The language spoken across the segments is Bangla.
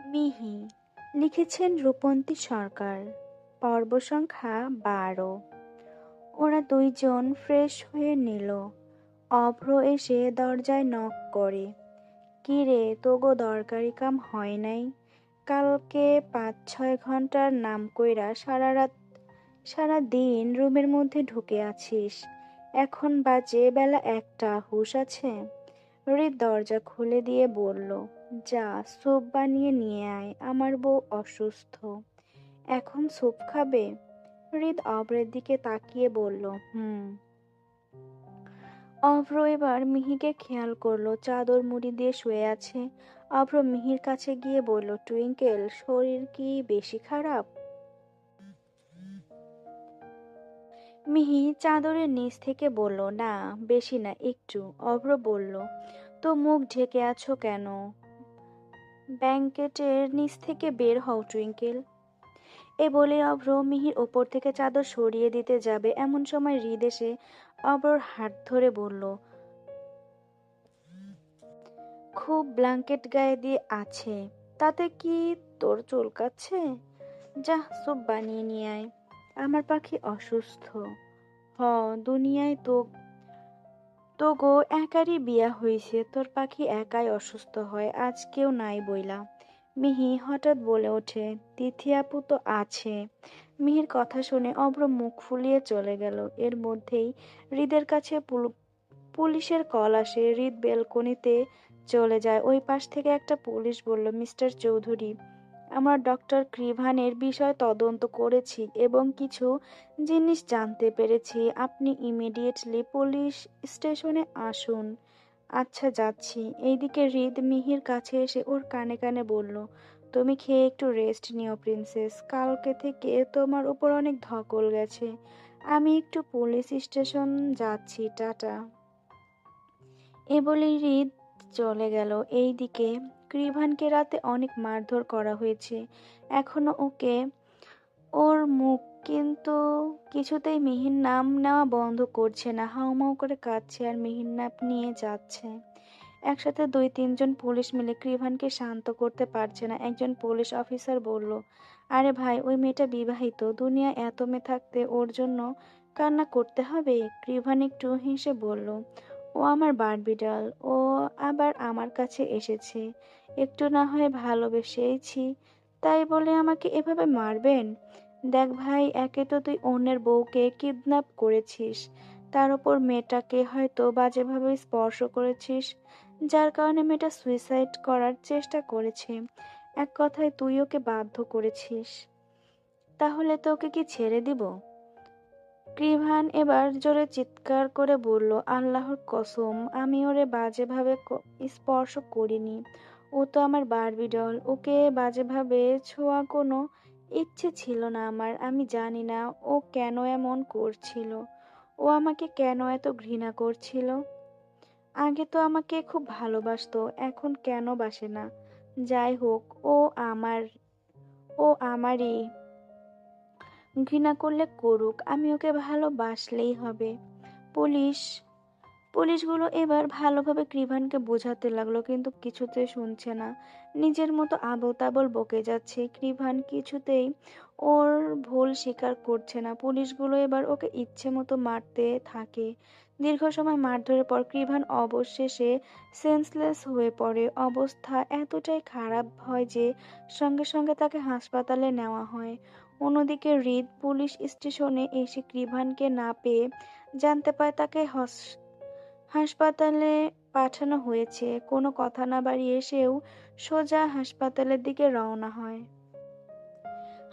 মিহি লিখেছেন রূপন্তী সরকার। পর্ব সংখ্যা 12। ওরা দুইজন ফ্রেশ হয়ে নিল। অভ্র এসে দরজায় নক করে। কি রে, তোগো দরকারি কাম হয় নাই? কালকে 5-6 ঘন্টার নাম কইরা সারা দিন রুমের মধ্যে ঢুকে আছিস। এখন বাজে বেলা 1টা, হুঁশ আছে? হৃদ দরজা খুলে দিয়ে বলল, যা স্যুপ বানিয়ে নিয়ে আয়, আমার বউ অসুস্থ। এখন স্যুপ খাবে? হৃদ অভ্রের দিকে তাকিয়ে বলল, হুম। অভ্র এবার মিহিকে খেয়াল করলো, চাদর মুড়ি দিয়ে শুয়ে আছে। অভ্র মিহির কাছে গিয়ে বলল, টুইঙ্কেল, শরীর কি বেশি খারাপ? মিহি চাদরের নিচ থেকে বলল, না বেশি না, একটু। অভ্র বলল, তো মুখ ঢেকে আছো কেন? ব্ল্যাঙ্কেটের নিচ থেকে বের হও টুইঙ্কেল। এ বলে অভ্র মিহির ওপর থেকে চাদর সরিয়ে দিতে যাবে, এমন সময় হৃদ এসে অভ্রর হাত ধরে বলল, খুব ব্ল্যাঙ্কেট গায়ে দিয়ে আছে, তাতে কি তোর চুলকাচ্ছে? যা স্যুপ বানিয়ে নিয়ে আয়, আমার পাখি অসুস্থ। হ, দুনিয়ায় তো গো একারই বিয়া হইছে, তোর পাখি একাই অসুস্থ হয়, আজ কেউ নাই বইলা। মিহি হঠাৎ বলে ওঠে, তিথি আপু তো আছে। মিহির কথা শুনে অভ্র মুখ ফুলিয়ে চলে গেল। এর মধ্যেই হৃদের কাছে পুলিশের কল আসে। হৃদ বেলকনিতে চলে যায়। ওই পাশ থেকে একটা পুলিশ বলল, মিস্টার চৌধুরী, আমরা ডক্টর ক্রিভানের বিষয় তদন্ত করেছি এবং কিছু জিনিস জানতে পেরেছি। আপনি ইমিডিয়েটলি পুলিশ স্টেশনে আসুন। আচ্ছা, যাচ্ছি। এইদিকে হৃদ মিহির কাছে এসে ওর কানে কানে বলল, তুমি খেয়ে একটু রেস্ট নিও প্রিন্সেস, কালকে থেকে তোমার উপর অনেক ধকল গেছে। আমি একটু পুলিশ স্টেশন যাচ্ছি, টাটা। এ বলে হৃদ চলে গেল। এইদিকে কৃভানকে রাতে অনেক মারধর করা হয়েছে, এখনো ওর মুখ কিন্তু কিছুতেই মিহির নাম নেওয়া বন্ধ করছে না। হাউমাউ করে কাঁদছে আর মিহির নাম নিয়ে যাচ্ছে। একসাথে 2-3 জন পুলিশ মিলে কৃভানকে শান্ত করতে পারছে না। একজন পুলিশ অফিসার বলল, আরে ভাই, ওই মেয়েটা বিবাহিত, দুনিয়া এত মেয়ে থাকতে ওর জন্য কান্না করতে হবে? কৃভান একটু হেসে বলল, ও আমার বারবি ডাল, ও আবার আমার কাছে এসেছে, একটু না হয় ভালোবেসেছি, তাই বলে আমাকে এভাবে মারবেন? দেখ ভাই, একে তো তুই অন্যের বউকে কিডন্যাপ করেছিস, তার উপর মেয়েটাকে হয়তো বাজেভাবে স্পর্শ করেছিস, যার কারণে মেয়েটা সুইসাইড করার চেষ্টা করেছে। এক কথায় তুই ওকে বাধ্য করেছিস, তাহলে তো ওকে কি ছেড়ে দিব? কৃভান এবার জোরে চিৎকার করে বলল, আল্লাহর কসম, আমি ওরে বাজেভাবে স্পর্শ করিনি। ও তো আমার বারবি ডল, ওকে বাজেভাবে ছোঁয়া কোনো ইচ্ছে ছিল না আমার। আমি জানি না ও কেন এমন করছিল, ও আমাকে কেন এত ঘৃণা করছিল। আগে তো আমাকে খুব ভালোবাসতো, এখন কেন বাসে না? যাই হোক, আমার ও আমারই। ঘৃণা করলে করুক, আমি ওকে ভালোবাসলেই হবে। পুলিশ পুলিশগুলো এবার ভালোভাবে কৃভানকে বোঝাতে লাগলো, কিন্তু কিছুতে শুনছে না। নিজের মতো আবোল তাবোল বকে যাচ্ছে। কৃভান কিছুতেই ওর ভুল স্বীকার করছে না। পুলিশগুলো এবার ওকে ইচ্ছে মতো মারতে থাকে। দীর্ঘ সময় মারধরের পর কৃভান অবশেষে সেন্সলেস হয়ে পড়ে। অবস্থা এতটাই খারাপ হয় যে সঙ্গে সঙ্গে তাকে হাসপাতালে নেওয়া হয়। অন্যদিকে হৃদ পুলিশ স্টেশনে এসে কৃভানকে না পেয়ে জানতে পায় তাকে হাসপাতালে পাঠানো হয়েছে। কোনো কথা না বাড়িয়ে সেও সোজা হাসপাতালের দিকে রওনা হয়।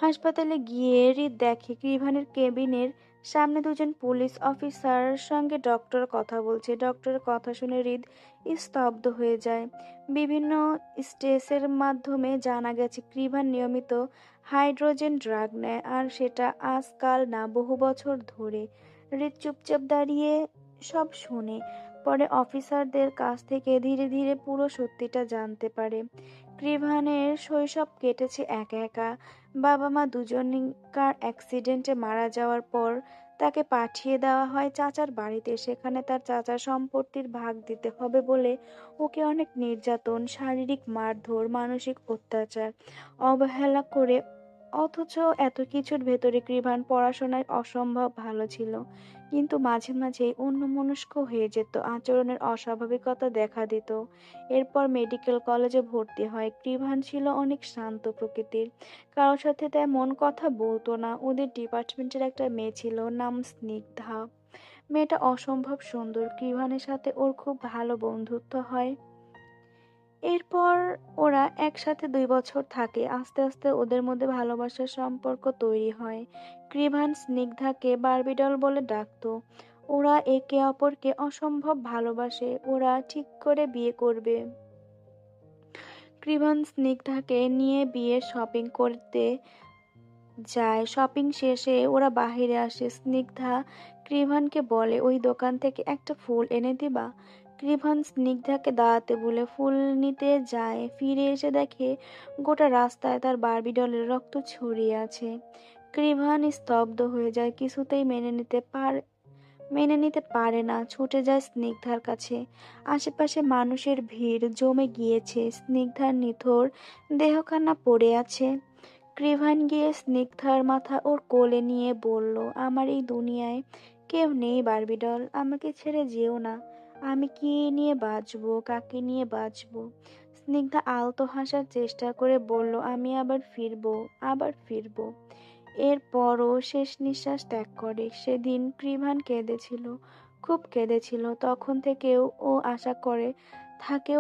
হাসপাতালে গিয়ে হৃদ দেখে কৃভানের কেবিনের সামনে 2জন পুলিশ অফিসার সঙ্গে ডক্টর কথা বলছে। ডক্টরের কথা শুনে হৃদ স্তব্ধ হয়ে যায়। বিভিন্ন স্টেজের মাধ্যমে জানা গেছে কৃভান নিয়মিত হাইড্রোজেন ড্রাগ নেয়, আর সেটা আজকাল না, বহু বছর ধরে। হৃদ চুপচাপ দাঁড়িয়ে সব শোনে। পরে অফিসারদের কাছ থেকে ধীরে ধীরে পুরো সত্যিটা জানতে পারে। কৃভানের শৈশব কেটেছে একা একা। বাবা মা দুজনই কার অ্যাক্সিডেন্টে মারা যাওয়ার পর তাকে পাঠিয়ে দেওয়া হয় চাচার বাড়িতে। সেখানে তার চাচার সম্পত্তির ভাগ দিতে হবে বলে ওকে অনেক নির্যাতন, শারীরিক মারধর, মানসিক অত্যাচার, অবহেলা করে। অথচ এত কিছুর ভেতরে কৃভান পড়াশোনায় অসম্ভব ভালো ছিল, কিন্তু মাঝে মাঝেই অন্যমনস্ক হয়ে যেত, আচরণের অস্বাভাবিকতা দেখা দিত। এরপর মেডিকেল কলেজে ভর্তি হয়। কৃভান ছিল অনেক শান্ত প্রকৃতির, কারোর সাথে তেমন কথা বলতো না। ওদের ডিপার্টমেন্টের একটা মেয়ে ছিল, নাম স্নিগ্ধা। মেয়েটা অসম্ভব সুন্দর। কৃভানের সাথে ওর খুব ভালো বন্ধুত্ব হয়। এরপর ওরা একসাথে 2 বছর থাকে। আস্তে আস্তে ওদের মধ্যে ভালোবাসার সম্পর্ক তৈরি হয়। কৃভান স্নিগ্ধাকে বারবিডল বলে ডাকতো। ওরা একে অপরকে অসম্ভব ভালোবাসে। ওরা ঠিক করে বিয়ে করবে। কৃভান স্নিগ্ধাকে নিয়ে বিয়ে শপিং করতে যায়। শপিং শেষে ওরা বাহিরে আসে। স্নিগ্ধা কৃভানকে বলে, ওই দোকান থেকে একটা ফুল এনে দিবা। কৃভান স্নিগ্ধাকে দাঁড়াতে বলে ফুল নিতে যায়। ফিরে এসে দেখে গোটা রাস্তায় তার বারবি ডলের রক্ত ছড়িয়ে আছে। কৃভান স্তব্ধ হয়ে যায়, কিছুতেই মেনে নিতে পারে না। ছুটে যায় স্নিগ্ধার কাছে। আশেপাশে মানুষের ভিড় জমে গিয়েছে। স্নিগ্ধার নিথর দেহখানা পড়ে আছে। কৃভান গিয়ে স্নিগ্ধার মাথা ওর কোলে নিয়ে বলল, আমার এই দুনিয়ায় কেউ নেই বারবি ডল, আমাকে ছেড়ে যেও না। আমি কি নিয়ে বাঁচবো, কাকে নিয়ে বাঁচবো? স্নিগ্ধা আলতো হাসার চেষ্টা করে বলল, আমি আবার ফিরবো, আবার ফিরবো। এরপরও শেষ নিঃশ্বাস ত্যাগ করে। সেদিন কৃভান কেঁদেছিল, খুব কেঁদেছিল। তখন থেকেও ও আশা করে থাকে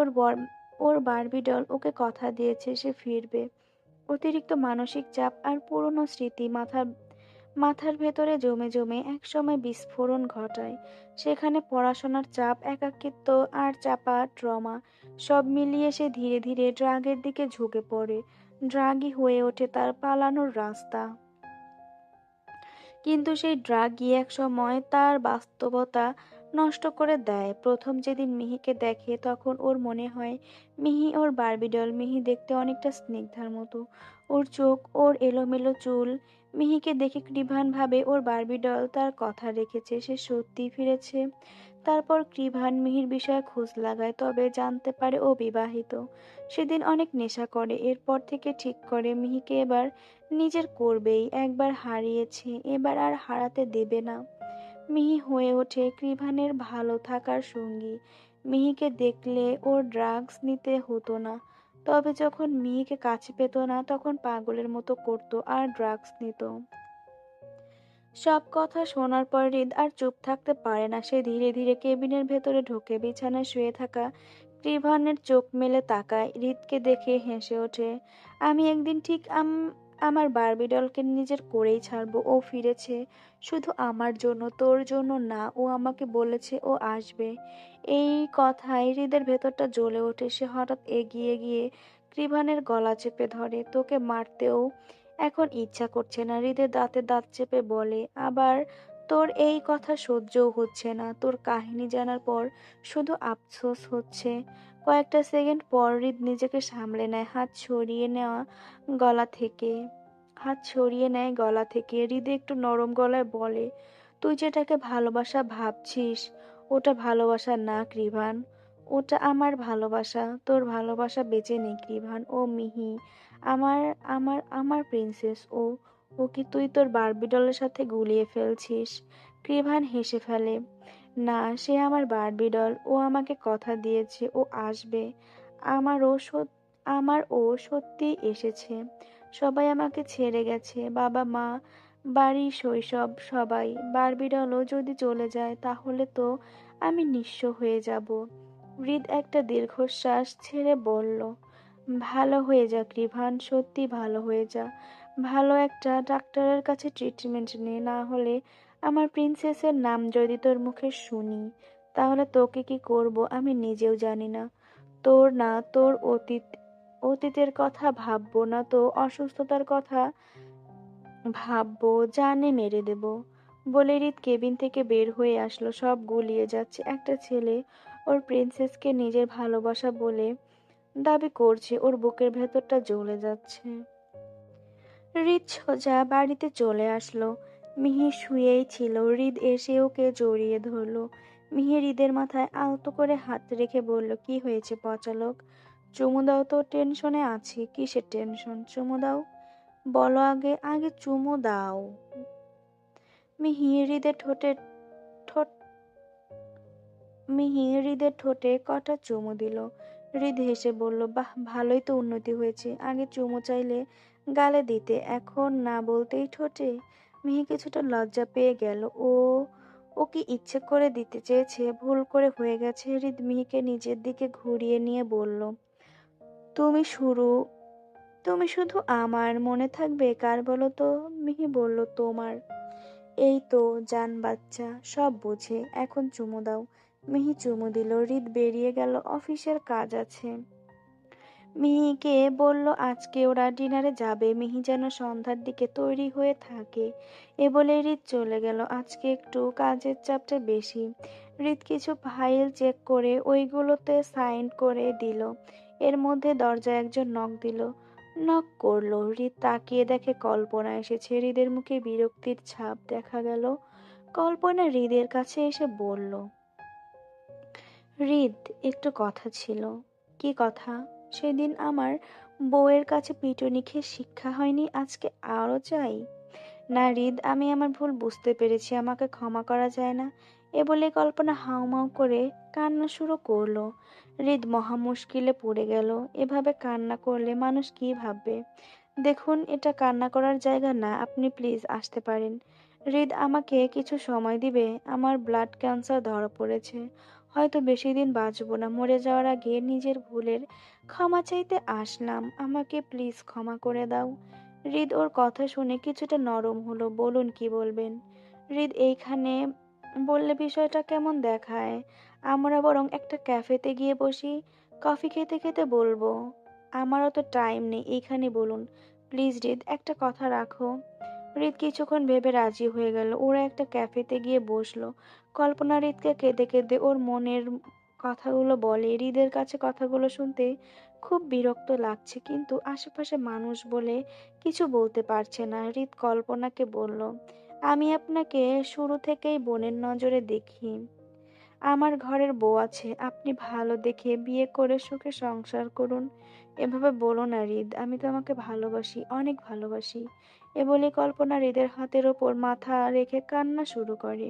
ওর বারবি ডল ওকে কথা দিয়েছে সে ফিরবে। অতিরিক্ত মানসিক চাপ আর পুরনো স্মৃতি মাথার ভেতরে জমে জমে একসময় বিস্ফোরণ ঘটায়। সেখানে পড়াশোনার চাপ, একাকিত্ব আর চাপা ট্রমা সব মিলিয়ে সে ধীরে ধীরে ড্রাগের দিকে ঝুঁকে পড়ে। ড্রাগই হয়ে ওঠে তার পালানোর রাস্তা। কিন্তু সেই ড্রাগই একসময় তার বাস্তবতা নষ্ট করে দেয়। প্রথম যেদিন মিহিকে দেখে তখন ওর মনে হয় মিহি ওর বারবিডল। মিহি দেখতে অনেকটা স্নিগ্ধার মতো। ওর চোখ, ওর এলোমেলো চুল। মিহিকে দেখে কৃভান ভাবে ওর বারবিডল তার কথা রেখেছে, সে সত্যি ফিরেছে। তারপর কৃভান মিহির বিষয়ে খোঁজ লাগায়, তবে জানতে পারে ও বিবাহিত। সেদিন অনেক নেশা করে। এরপর থেকে ঠিক করে মিহিকে এবার নিজের করবেই। একবার হারিয়েছে, এবার আর হারাতে দেবে না। মিহি হয়ে ওঠে কৃভানের ভালো থাকার সঙ্গী। মিহিকে দেখলে ওর ড্রাগস নিতে হতো না। তবে যখন মিহিকে কাছে পেত না তখন পাগলের মতো করতো আর ড্রাগস নিত। সব কথা শোনার পর হৃদ আর চুপ থাকতে পারে না। সে ধীরে ধীরে কেবিনের ভেতরে ঢোকে। বিছানায় শুয়ে থাকা কৃভানের চোখ মেলে তাকায়। হৃদকে দেখে হেসে ওঠে। আমি একদিন ঠিক আমার বারবি ডলকে নিজের করেই ছাড়বো। ও ফিরেছে শুধু আমার জন্য, তোর জন্য না। ও আমাকে বলেছে ও আসবে। এই কথায় হৃদের ভেতরটা জ্বলে ওঠে। সে হঠাৎ এগিয়ে গিয়ে কৃভানের গলা চেপে ধরে। তোকে মারতেও এখন ইচ্ছা করছে না, হৃদের দাঁতে দাঁত চেপে বলে। আবার তোর এই কথা সহ্যও হচ্ছে না। তোর কাহিনী জানার পর শুধু আফসোস হচ্ছে। কয়েকটা সেকেন্ড পর হৃদ নিজেকে সামলে নেয়। গলা থেকে হাত সরিয়ে নেয় গলা থেকে। হৃদে একটু নরম গলায় বলে, তুই যেটাকে ভালোবাসা ভাবছিস ওটা ভালোবাসা না কৃভান, ওটা আমার ভালোবাসা। তোর ভালোবাসা বেঁচে নেই কৃভান। ও মিহি আমার আমার প্রিন্সেস। ওকে তুই তোর বারবি ডলের সাথে গুলিয়ে ফেলছিস। কৃভান হেসে ফেলে, না, সে আমার বারবি ডল। ও আমাকে কথা দিয়েছে ও আসবে। আমারও আমার ও সত্যি এসেছে। সবাই আমাকে ছেড়ে গেছে, বাবা মা, বাড়ি, শৈশব, সবাই। বারবি ডলও যদি চলে যায় তাহলে তো আমি নিঃস্ব হয়ে যাব। হৃদ একটা দীর্ঘশ্বাস ছেড়ে বলল, ভালো হয়ে যা কৃভান, সত্যি ভালো হয়ে যা। ভালো একটা ডাক্তারের কাছে ট্রিটমেন্ট নে, না হলে আমার প্রিন্সেসের নাম যদি তোর মুখে শুনি তাহলে তোকে কি করব আমি নিজেও জানি না। তোর না তোর অতীতের কথা ভাববো, না তো অসুস্থতার কথা ভাববো, জানে মেরে দেব। বলে হৃদ কেবিন থেকে বের হয়ে আসলো। সব গুলিয়ে যাচ্ছে। একটা ছেলে ওর প্রিন্সেসকে নিজের ভালোবাসা বলে দাবি করছে, ওর বুকের ভেতরটা জ্বলে যাচ্ছে। হৃদ সোজা বাড়িতে চলে আসলো। মিহি শুয়েই ছিল, হৃদ এসে ওকে জড়িয়ে ধরলো। মিহি হৃদের মাথায় আলতো করে হাত রেখে বলল, কি হয়েছে পচালোক? চুমু দাও তো, টেনশনে আছি। কিসের টেনশন? চুমু দাও। বলো আগে, আগে চুমু দাও। মিহি হৃদের ঠোঁট মিহি হৃদের ঠোঁটে কটা চুমু দিল। হৃদ হেসে বলল, বাহ, ভালোই তো উন্নতি হয়েছে। আগে চুমু চাইলে গালে দিতে, এখন না বলতেই ঠোঁটে। মিহি কিছুটা লজ্জা পেয়ে গেল। ও কি ইচ্ছে করে দিতে চেয়েছে? ভুল করে হয়ে গেছে। হৃদ মিহিকে নিজের দিকে ঘুরিয়ে নিয়ে বলল, তুমি শুরু তুমি শুধু আমার মনে থাকবে কার বলো তো? মিহি বলল, তোমার। এই তো জান বাচ্চা, সব বুঝে। এখন চুমু দাও। মিহি চুমু দিল। হৃদ বেরিয়ে গেল, অফিসের কাজ আছে। মিহিকে বলল আজকে ওরা ডিনারে যাবে। মিহি যেন সন্ধ্যার দিকে তৈরি হয়ে থাকে। এ বলে হৃদ চলে গেল। আজকে একটু কাজের চাপটা বেশি। হৃদ কিছু ফাইল চেক করে ওইগুলোতে সাইন করে দিল। এর মধ্যে দরজায় একজন নক দিল। নক করলো। হৃদ তাকিয়ে দেখে কল্পনা এসেছে। হৃদের মুখে বিরক্তির ছাপ দেখা গেল। কল্পনা হৃদের কাছে এসে বলল, হৃদ, একটু কথা ছিল। কি কথা? সেদিন আমার বউয়ের কাছে পিটুনি খেয়ে শিক্ষা হয়নি, আজকে আরো চাই? না হৃদ, আমি আমার ভুল বুঝতে পেরেছি, আমাকে ক্ষমা করা যায় না? এ বলে কল্পনা হাউমাউ করে কান্না শুরু করলো। হৃদ মহা মুশকিলে পড়ে গেল। এভাবে কান্না করলে মানুষ কি ভাববে? দেখুন, এটা কান্না করার জায়গা না, আপনি প্লিজ আসতে পারেন। হৃদ, আমাকে কিছু সময় দিবে? আমার ব্লাড ক্যান্সার ধরা পড়েছে, হয়তো বেশি দিন বাঁচবো না। মরে যাওয়ার আগে নিজের ভুলের ক্ষমা চাইতে আসলাম, আমাকে প্লিজ ক্ষমা করে দাও। হৃদ ওর কথা শুনে কিছুটা নরম হলো। বলুন, কি বলবেন? হৃদ, এইখানে বললে বিষয়টা কেমন দেখায়? আমরা বরং একটা ক্যাফেতে গিয়ে বসি, কফি খেতে খেতে বলবো। আমারও তো টাইম নেই, এইখানে বলুন। প্লিজ হৃদ, একটা কথা রাখো। হৃদ কিছুক্ষণ ভেবে রাজি হয়ে গেল। ওরা একটা ক্যাফেতে গিয়ে বসলো। কল্পনা হৃদকে কেঁদে কেঁদে ওর মনের কথাগুলো বলে। হৃদের কাছে কথাগুলো শুনতে খুব বিরক্ত লাগছে, কিন্তু আশেপাশে মানুষ বলে কিছু বলতে পারছে না। হৃদ কল্পনাকে বলল, আমি আপনাকে শুরু থেকেই বোনের নজরে দেখি। আমার ঘরের বউ আছে, আপনি ভালো দেখে বিয়ে করে সুখে সংসার করুন। এভাবে বলো না হৃদ, আমি তোমাকে ভালোবাসি, অনেক ভালোবাসি। এ বলে কল্পনা হৃদের হাতের ওপর মাথা রেখে কান্না শুরু করে।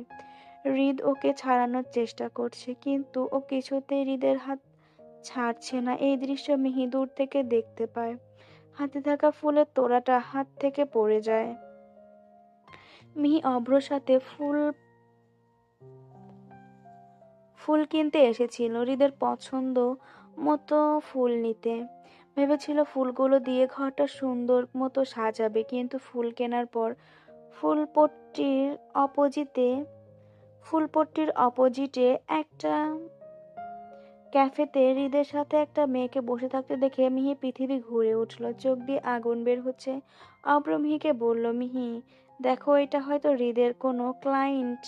হৃদ ওকে ছাড়ানোর চেষ্টা করছে, কিন্তু ও কিছুতেই হৃদের হাত ছাড়ছে না। এই দৃশ্য মিহি দূর থেকে দেখতে পায়। হাতে থাকা ফুলের তোড়াটা হাত থেকে পড়ে যায়। মিহি অভ্রর সাথে ফুল কিনতে এসেছিল, হৃদের পছন্দ মতো ফুল নিতে। ভেবেছিল ফুলগুলো দিয়ে ঘরটা সুন্দর মতো সাজাবে, কিন্তু ফুল কেনার পর ফুলপট্টির অপোজিটে ফুলপট্টির অপোজিটে একটা ক্যাফেতে হৃদের সাথে একটা মেয়েকে বসে থাকতে দেখে মিহি পৃথিবী ঘুরে উঠল। চোখ দিয়ে আগুন বের হচ্ছে। অব্র মিহিকে বলল, মিহি, দেখো, এটা হয়তো হৃদের কোনো ক্লায়েন্ট।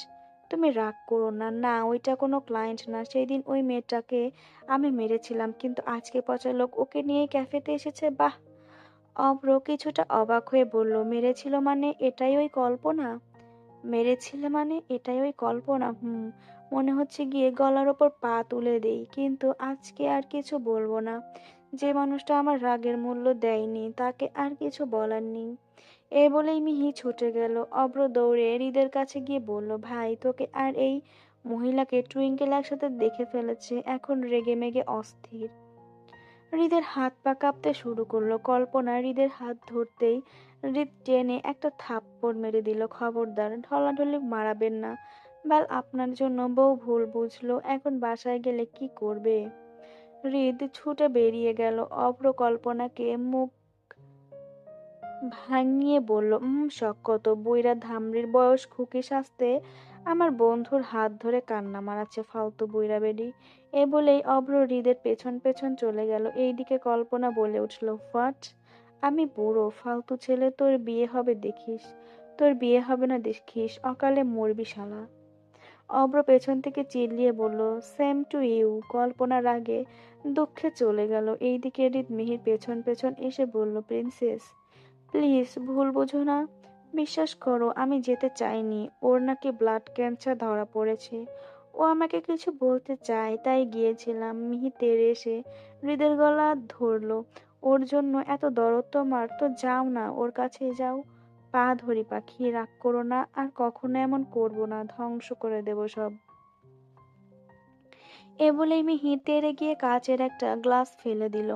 তুমি রাগ করো না। না, ওইটা কোনো ক্লায়েন্ট না। সেই দিন ওই মেয়েটাকে আমি মেরেছিলাম, কিন্তু আজকে পচা লোক ওকে নিয়ে ক্যাফেতে এসেছে। বাহ! অব্র কিছুটা অবাক হয়ে বলল, মেরেছিল মানে এটাই ওই কল্পনা? মেরেছিলে মানে এটাই ওই কল্পনা? মনে হচ্ছে গিয়ে গলার ওপর পা তুলে দেই, কিন্তু আজকে আর কিছু বলবো না। যে মানুষটা আমার রাগের মূল্য দেয়নি, তাকে আর কিছু বলার নেই। এ বলেই মিহি ছুটে গেল। অব্র দৌড়ে হৃদের কাছে গিয়ে বলল, ভাই, তোকে আর এই মহিলাকে টুইঙ্কেল একসাথে দেখে ফেলেছে, এখন রেগে মেগে অস্থির। হৃদের হাত পা কাঁপতে শুরু করলো। কল্পনা হৃদের হাত ধরতেই হৃদ টেনে একটা থাপ্পড় মেরে দিল। খবরদার, ঢলাঢলি মারাবেন না। বাল, আপনার জন্য বউ ভুল বুঝলো, এখন বাসায় গেলে কি করবে? হৃদ ছুটে বেরিয়ে গেল। অভ্র কল্পনাকে মুখ ভাঙিয়ে বলল, শখ কত, বুইড়া ধামড়ির বয়স খুকি সাজতে আমার বন্ধুর হাত ধরে কান্না মারাচ্ছে, ফালতু বুইড়া বেডি। এ বলেই অভ্র হৃদের পেছন পেছন চলে গেল। এইদিকে কল্পনা বলে উঠল, হোয়াট? আমি বুড়ো ফালতু ছেলে, তোর বিয়ে হবে দেখিস। তোর বিয়ে হবে না দেখিস, অকালে মরবি শালা। অভ্র পেছন থেকে চিল্লিয়ে বলল, সেম টু ইউ। কল্পনার আগে দুঃখে চলে গেল। এইদিকে হৃদ মিহির পেছন পেছন এসে বলল, প্রিন্সেস, প্লিজ ভুল বুঝো না। বিশ্বাস করো আমি যেতে চাইনি। ওর নাকি ব্লাড ক্যান্সার ধরা পড়েছে। ও আমাকে কিছু বলতে চায় তাই গিয়েছিলাম। মিহি তেড়ে এসে হৃদের গলা ধরলো। ওর জন্য এত দরদ তোমার, তো যাও না, ওর কাছে যাও। পা ধরি পাখি, রাগ করো না, আর কখনো এমন করবো না, ধ্বংস করে দেবো সব। এ বলেই মিহি তেড়ে গিয়ে কাচের একটা গ্লাস ফেলে দিল।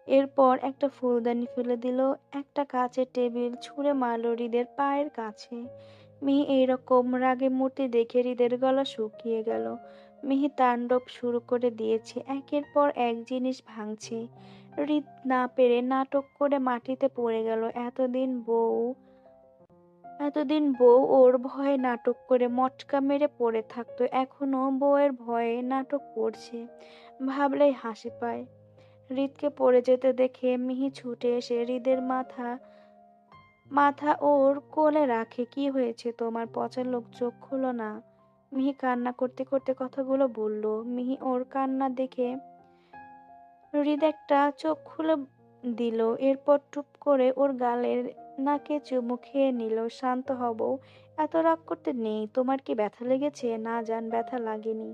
এরপর একটা ফুলদানি ফেলে দিল। একটা কাচের টেবিল ছুঁড়ে মারল হৃদের পায়ের কাছে। মিহি এইরকম রাগে মূর্তি দেখে হৃদের গলা শুকিয়ে গেল। মিহি তাণ্ডব শুরু করে দিয়েছে, একের পর এক জিনিস ভাঙছে। হৃদ না পেরে নাটক করে মাটিতে পড়ে গেল। এতদিন বউ ওর ভয়ে নাটক করে মটকা মেরে পড়ে থাকতো, এখনো বউয়ের ভয়ে নাটক করছে। ভাবলেই হাসি পায়। হৃদকে পড়ে যেতে দেখে মিহি ছুটে এসে হৃদের মাথা মাথা ওর কোলে রাখে। কি হয়েছে তোমার, পচা লোক, চোখ খুলো না। মিহি কান্না করতে করতে কথাগুলো বলল। মিহি ওর কান্না দেখে হৃদ একটা চোখ খুলে দিল। এরপর টুপ করে ওর গালের নাকে চুমু খেয়ে নিল। শান্ত হব, এত রাগ করতে নেই। তোমার কি ব্যথা লেগেছে? না জান, ব্যথা লাগেনি।